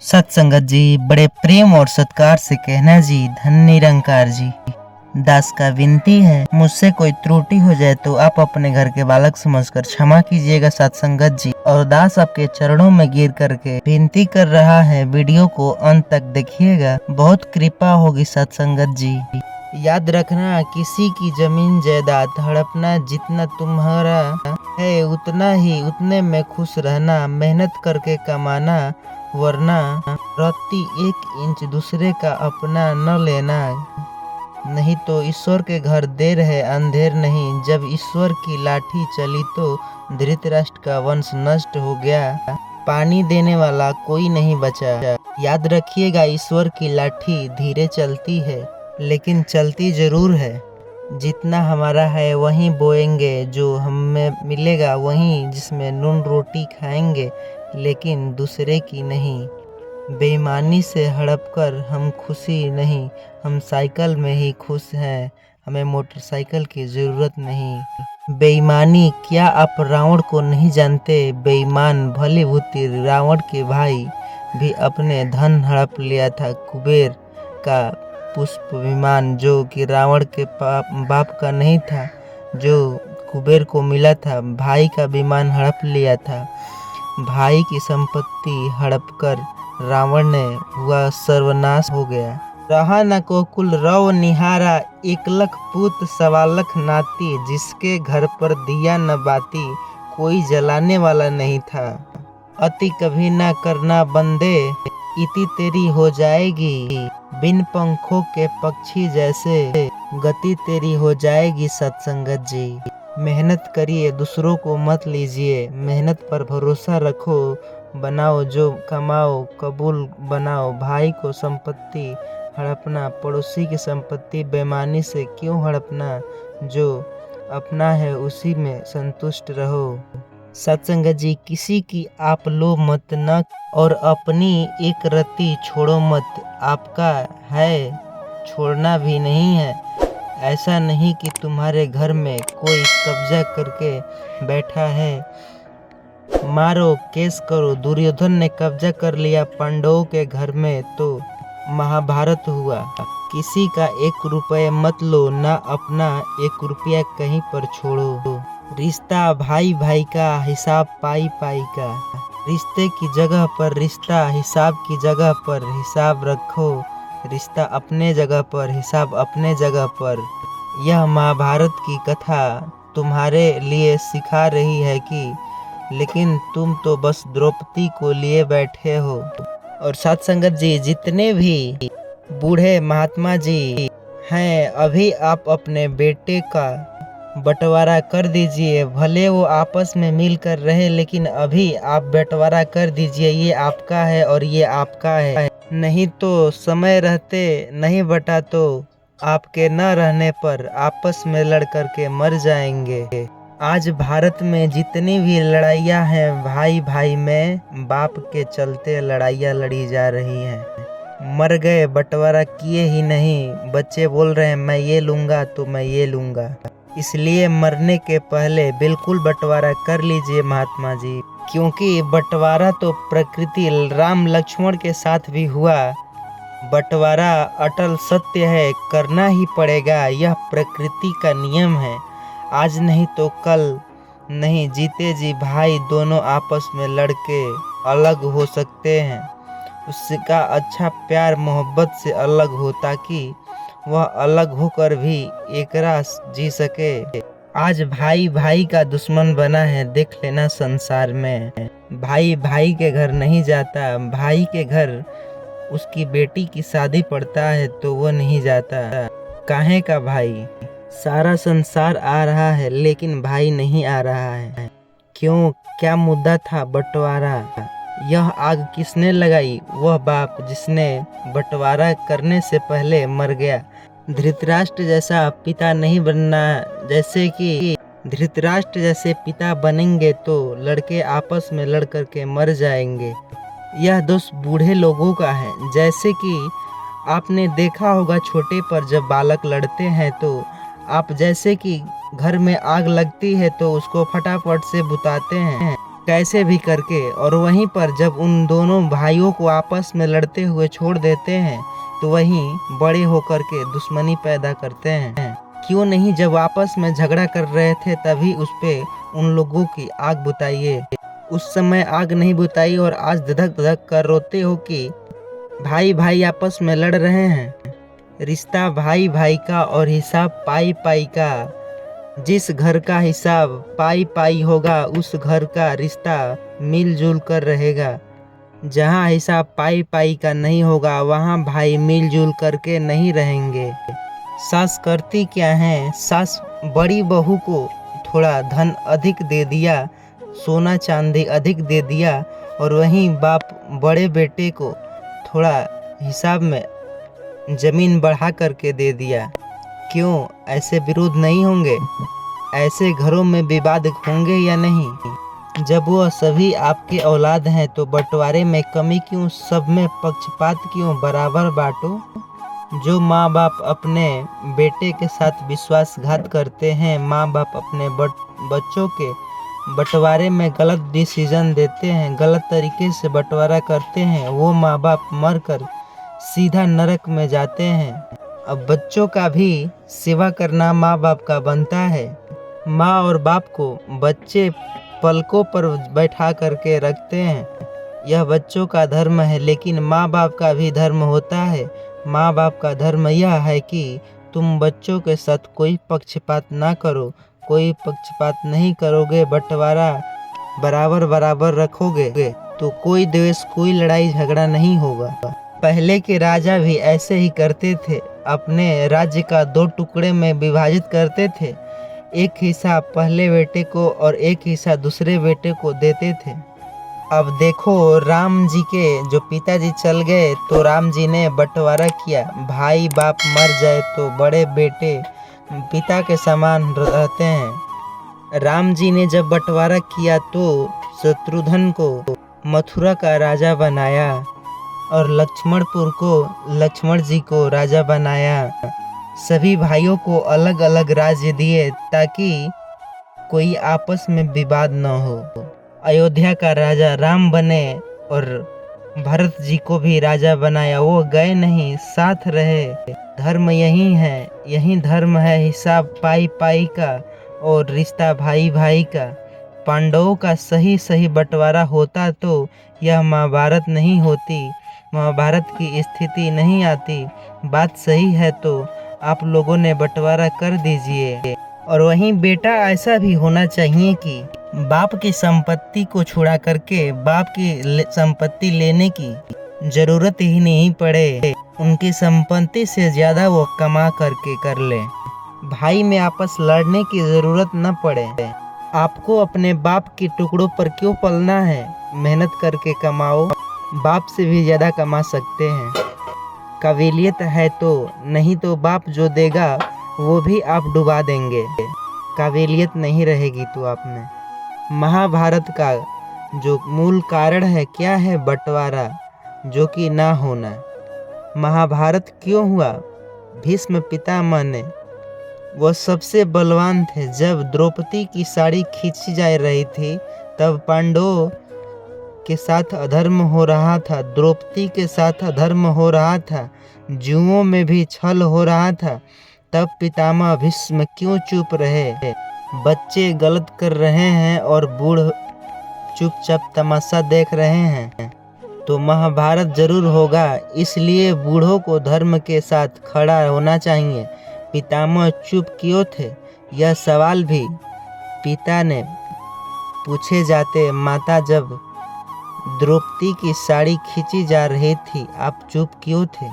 सत्संगत जी, बड़े प्रेम और सत्कार से कहना जी, धन निरंकार जी। दास का विनती है, मुझसे कोई त्रुटि हो जाए तो आप अपने घर के बालक समझकर क्षमा कीजिएगा सत्संगत जी। और दास आपके चरणों में गिर करके विनती कर रहा है, वीडियो को अंत तक देखिएगा, बहुत कृपा होगी सत्संगत जी। याद रखना, किसी की जमीन जायदाद हड़पना जितना तुम्हारा है उतने में खुश रहना, मेहनत करके कमाना, वरना प्रति 1 इंच दूसरे का अपना न लेना। नहीं तो ईश्वर के घर देर है अंधेर नहीं, जब ईश्वर की लाठी चली तो धृतराष्ट्र का वंश नष्ट हो गया, पानी देने वाला कोई नहीं बचा। याद रखिएगा, ईश्वर की लाठी धीरे चलती है लेकिन चलती जरूर है। जितना हमारा है वहीं बोएंगे, जो हमें मिलेगा वहीं जिसमें नून रोटी खाएंगे, लेकिन दूसरे की नहीं। बेईमानी से हड़प कर हम खुशी नहीं, हम साइकिल में ही खुश हैं, हमें मोटरसाइकिल की ज़रूरत नहीं। बेईमानी क्या आप रावण को नहीं जानते? बेईमान भली भूति रावण के भाई भी अपने धन हड़प लिया था। कुबेर का पुष्प विमान जो कि रावण के बाप का नहीं था, जो कुबेर को मिला था, भाई का विमान हड़प लिया था। भाई की संपत्ति हड़प कर रावण ने हुआ सर्वनाश हो गया। रहा न कोकुल रव निहारा, 1 लाख पूत 1.25 लाख नाती, जिसके घर पर दिया न बाती, कोई जलाने वाला नहीं था। अति कभी न करना बंदे, इति तेरी हो जाएगी, बिन पंखों के पक्षी जैसे गति तेरी हो जाएगी सत्संगत जी। मेहनत करिए, दूसरों को मत लीजिए, मेहनत पर भरोसा रखो, बनाओ जो कमाओ कबूल बनाओ। भाई को संपत्ति हड़पना, पड़ोसी की संपत्ति बेईमानी से क्यों हड़पना, जो अपना है उसी में संतुष्ट रहो। सत्संगत जी, किसी की आप लो मत न, और अपनी एक रत्ती छोड़ो मत, आपका है छोड़ना भी नहीं है। ऐसा नहीं कि तुम्हारे घर में कोई कब्जा करके बैठा है, मारो केस करो। दुर्योधन ने कब्जा कर लिया पांडवों के घर में तो महाभारत हुआ। किसी का 1 रुपये मत लो, ना अपना 1 रुपया कहीं पर छोड़ो। रिश्ता भाई भाई का, हिसाब पाई पाई का। रिश्ते की जगह पर रिश्ता, हिसाब की जगह पर हिसाब रखो। रिश्ता अपने जगह पर, हिसाब अपने जगह पर। यह महाभारत की कथा तुम्हारे लिए सिखा रही है कि, लेकिन तुम तो बस द्रौपदी को लिए बैठे हो। और सत्संगत जी, जितने भी बूढ़े महात्मा जी हैं, अभी आप अपने बेटे का बंटवारा कर दीजिए। भले वो आपस में मिल कर रहे, लेकिन अभी आप बंटवारा कर दीजिए, ये आपका है और ये आपका है। नहीं तो समय रहते नहीं बटा तो आपके न रहने पर आपस में लड़ कर के मर जाएंगे। आज भारत में जितनी भी लड़ाइयाँ हैं भाई भाई में, बाप के चलते लड़ाइयाँ लड़ी जा रही हैं। मर गए, बंटवारा किए ही नहीं। बच्चे बोल रहे हैं मैं ये लूँगा तो मैं ये लूँगा। इसलिए मरने के पहले बिल्कुल बंटवारा कर लीजिए महात्मा जी, क्योंकि बंटवारा तो प्रकृति राम लक्ष्मण के साथ भी हुआ। बंटवारा अटल सत्य है, करना ही पड़ेगा, यह प्रकृति का नियम है। आज नहीं तो कल नहीं, जीते जी भाई दोनों आपस में लड़के अलग हो सकते हैं। उसका अच्छा प्यार मोहब्बत से अलग हो, ताकि वह अलग होकर भी एकरा जी सके। आज भाई भाई का दुश्मन बना है, देख लेना संसार में। भाई भाई के घर नहीं जाता, भाई के घर उसकी बेटी की शादी पड़ता है तो वो नहीं जाता। काहे का भाई? सारा संसार आ रहा है लेकिन भाई नहीं आ रहा है। क्यों? क्या मुद्दा था? बंटवारा। यह आग किसने लगाई? वह बाप जिसने बंटवारा करने से पहले मर गया। धृतराष्ट्र जैसा पिता नहीं बनना, जैसे कि धृतराष्ट्र जैसे पिता बनेंगे तो लड़के आपस में लड़ कर के मर जाएंगे। यह दोष बूढ़े लोगों का है। जैसे कि आपने देखा होगा, छोटे पर जब बालक लड़ते हैं तो आप जैसे कि घर में आग लगती है तो उसको फटाफट से बुताते हैं, कैसे भी करके। और वहीं पर जब उन दोनों भाइयों को आपस में लड़ते हुए छोड़ देते हैं तो वहीं बड़े होकर के दुश्मनी पैदा करते हैं। क्यों नहीं, जब आपस में झगड़ा कर रहे थे तभी उस पे उन लोगों की आग बुताइए। उस समय आग नहीं बुताई और आज धधक धधक कर रोते हो कि भाई भाई आपस में लड़ रहे हैं। रिश्ता भाई भाई का और हिसाब पाई पाई का। जिस घर का हिसाब पाई पाई होगा उस घर का रिश्ता मिलजुल कर रहेगा। जहाँ हिसाब पाई पाई का नहीं होगा वहाँ भाई मिलजुल करके नहीं रहेंगे। सास करती क्या है, सास बड़ी बहू को थोड़ा धन अधिक दे दिया, सोना चांदी अधिक दे दिया, और वहीं बाप बड़े बेटे को थोड़ा हिसाब में जमीन बढ़ा करके दे दिया। क्यों, ऐसे विरोध नहीं होंगे? ऐसे घरों में विवाद होंगे या नहीं? जब वह सभी आपके औलाद हैं तो बंटवारे में कमी क्यों, सब में पक्षपात क्यों, बराबर बांटो। जो माँ बाप अपने बेटे के साथ विश्वासघात करते हैं, माँ बाप अपने बच्चों के बंटवारे में गलत डिसीजन देते हैं, गलत तरीके से बंटवारा करते हैं, वो माँ बाप मरकर सीधा नरक में जाते हैं। अब बच्चों का भी सेवा करना माँ बाप का बनता है। माँ और बाप को बच्चे पलकों पर बैठा करके रखते हैं, यह बच्चों का धर्म है, लेकिन माँ बाप का भी धर्म होता है। माँ बाप का धर्म यह है कि तुम बच्चों के साथ कोई पक्षपात ना करो, कोई पक्षपात नहीं करोगे, बंटवारा बराबर बराबर रखोगे तो कोई द्वेष, कोई लड़ाई झगड़ा नहीं होगा। पहले के राजा भी ऐसे ही करते थे, अपने राज्य का 2 टुकड़े में विभाजित करते थे। एक हिस्सा पहले बेटे को और एक हिस्सा दूसरे बेटे को देते थे। अब देखो, राम जी के जो पिताजी चल गए तो राम जी ने बंटवारा किया। भाई बाप मर जाए तो बड़े बेटे पिता के समान रहते हैं। राम जी ने जब बंटवारा किया तो शत्रुघ्न को मथुरा का राजा बनाया और लक्ष्मणपुर को लक्ष्मण जी को राजा बनाया। सभी भाइयों को अलग अलग राज्य दिए ताकि कोई आपस में विवाद न हो। अयोध्या का राजा राम बने और भरत जी को भी राजा बनाया, वो गए नहीं, साथ रहे। धर्म यही है, यही धर्म है, हिसाब पाई पाई का और रिश्ता भाई भाई का। पांडवों का सही सही बंटवारा होता तो यह महाभारत नहीं होती, महाभारत की स्थिति नहीं आती। बात सही है तो आप लोगों ने बंटवारा कर दीजिए। और वहीं बेटा ऐसा भी होना चाहिए कि बाप की संपत्ति को छुड़ा करके बाप की संपत्ति लेने की जरूरत ही नहीं पड़े, उनकी संपत्ति से ज्यादा वो कमा करके कर ले। भाई में आपस लड़ने की जरूरत न पड़े। आपको अपने बाप के टुकड़ों पर क्यों पलना है? मेहनत करके कमाओ, बाप से भी ज्यादा कमा सकते हैं। काबिलियत है तो, नहीं तो बाप जो देगा वो भी आप डुबा देंगे। काबिलियत नहीं रहेगी तो आप में। महाभारत का जो मूल कारण है क्या है? बंटवारा, जो कि ना होना। महाभारत क्यों हुआ? भीष्म पितामह ने, वह सबसे बलवान थे। जब द्रौपदी की साड़ी खींची जा रही थी तब पांडवों के साथ अधर्म हो रहा था, द्रौपदी के साथ अधर्म हो रहा था, जुओं में भी छल हो रहा था। तब पितामह भीष्म क्यों चुप रहे? बच्चे गलत कर रहे हैं और बूढ़ चुपचाप तमाशा देख रहे हैं तो महाभारत जरूर होगा। इसलिए बूढ़ों को धर्म के साथ खड़ा होना चाहिए। पितामह चुप क्यों थे? यह सवाल भी पिता ने पूछे जाते। माता, जब द्रौपदी की साड़ी खींची जा रही थी आप चुप क्यों थे?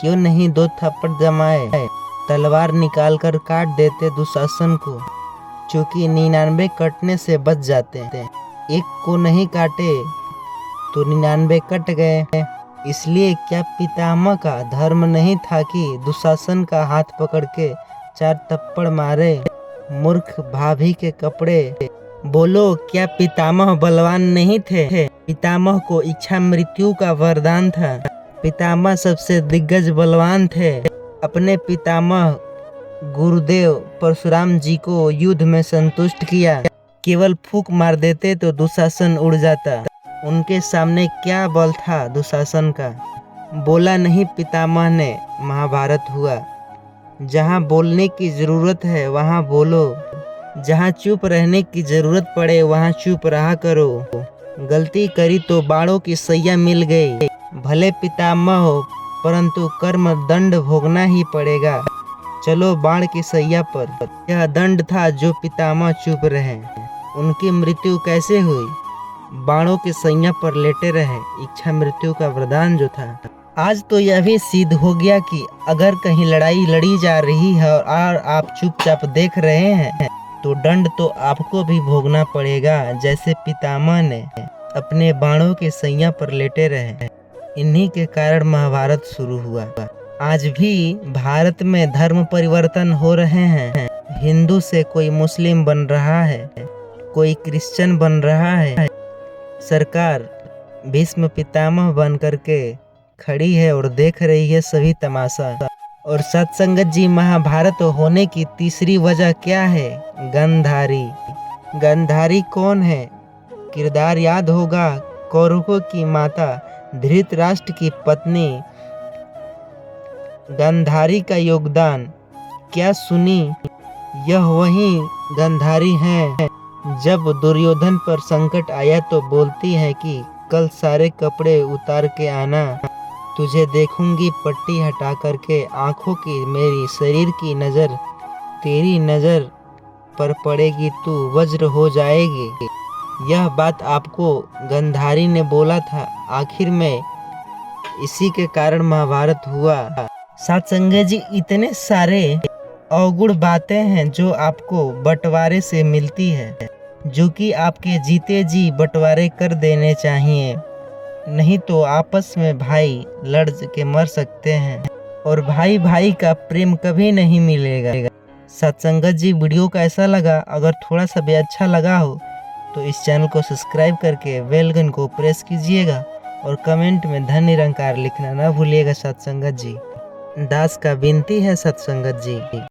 क्यों नहीं 2 थप्पड़ जमाए, तलवार निकालकर काट देते दुशासन को? क्योंकि 99 कटने से बच जाते हैं, एक को नहीं काटे तो 99 कट गए। इसलिए क्या पितामह का धर्म नहीं था कि दुशासन का हाथ पकड़ के 4 थप्पड़ मारे? मूर्ख भाभी के कपड़े। बोलो, क्या पितामह बलवान नहीं थे? पितामह को इच्छा मृत्यु का वरदान था। पितामह सबसे दिग्गज बलवान थे। अपने पितामह गुरुदेव परशुराम जी को युद्ध में संतुष्ट किया। केवल फूंक मार देते तो दुशासन उड़ जाता। उनके सामने क्या बल था दुशासन का। बोला नहीं पितामह ने, महाभारत हुआ। जहाँ बोलने की जरूरत है वहाँ बोलो, जहाँ चुप रहने की जरूरत पड़े वहाँ चुप रहा करो। गलती करी तो बाणों की सैया मिल गई। भले पितामह हो परंतु कर्म दंड भोगना ही पड़ेगा। चलो बाण की सैया पर। यह दंड था जो पितामह चुप रहे। उनकी मृत्यु कैसे हुई? बाणों की सैया पर लेटे रहे। इच्छा मृत्यु का वरदान जो था। आज तो यह भी सिद्ध हो गया कि अगर कहीं लड़ाई लड़ी जा रही है और आप चुपचाप देख रहे हैं तो दंड तो आपको भी भोगना पड़ेगा, जैसे पितामह ने अपने बाणों के सैया पर लेटे रहे। इन्हीं के कारण महाभारत शुरू हुआ। आज भी भारत में धर्म परिवर्तन हो रहे हैं। हिंदू से कोई मुस्लिम बन रहा है, कोई क्रिश्चियन बन रहा है। सरकार भीष्म पितामह बन करके खड़ी है और देख रही है सभी तमाशा। और सत्संगत जी, महाभारत होने की तीसरी वजह क्या है? गंधारी। गंधारी कौन है? किरदार याद होगा, कौरवों की माता, धृतराष्ट्र की पत्नी। गंधारी का योगदान क्या सुनी? यह वही गंधारी हैं जब दुर्योधन पर संकट आया तो बोलती हैं कि कल सारे कपड़े उतार के आना, तुझे देखूंगी पट्टी हटा करके। आंखों की मेरी शरीर की नज़र तेरी नज़र पर पड़ेगी, तू वज्र हो जाएगी। यह बात आपको गंधारी ने बोला था। आखिर में इसी के कारण महाभारत हुआ। सत्संगत जी, इतने सारे अवगुण बातें हैं जो आपको बंटवारे से मिलती है, जो कि आपके जीते जी बंटवारे कर देने चाहिए। नहीं तो आपस में भाई लड़ के मर सकते हैं और भाई भाई का प्रेम कभी नहीं मिलेगा। सत्संगत जी, वीडियो कैसा लगा? अगर थोड़ा सा भी अच्छा लगा हो तो इस चैनल को सब्सक्राइब करके बेल आइकन को प्रेस कीजिएगा और कमेंट में धन निरंकार लिखना ना भूलिएगा। सत्संगत जी, दास का विनती है सत्संगत जी।